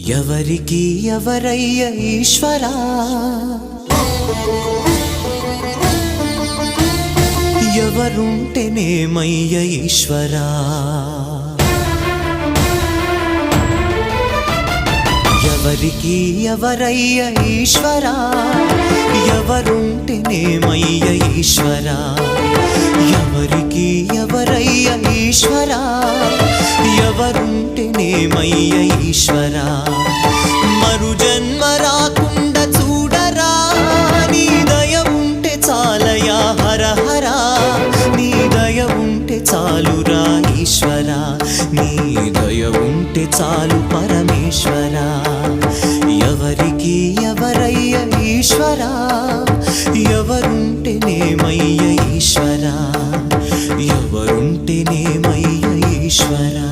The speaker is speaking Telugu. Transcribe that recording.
ఎవరికి ఎవరయ్య ఈశ్వరా, ఎవరుంటేనేమయ్య ఈశ్వరా, ఎవరికి ఎవరయ్య ఈశ్వరా, ఎవరుంటేనేమయ్య ఈశ్వరా, ఎవరికి ఎవరయ్య ఈశ్వరా, ఎవరుంటేనేమయ్య ఈశ్వరా. మరు జన్మ రాకుండా చూడరా, నీ దయ ఉంటే చాలయా హర హరా, నీ దయ ఉంటే చాలురా ఈశ్వరా, నీ దయ ఉంటే చాలు పరమేశ్వరా. ఎవరికి ఎవరయ్య ఈశ్వరా, ఎవరుంటేనేమయ్య ఈశ్వరా, ఎవరుంటేనేమయ్య ఈశ్వరా.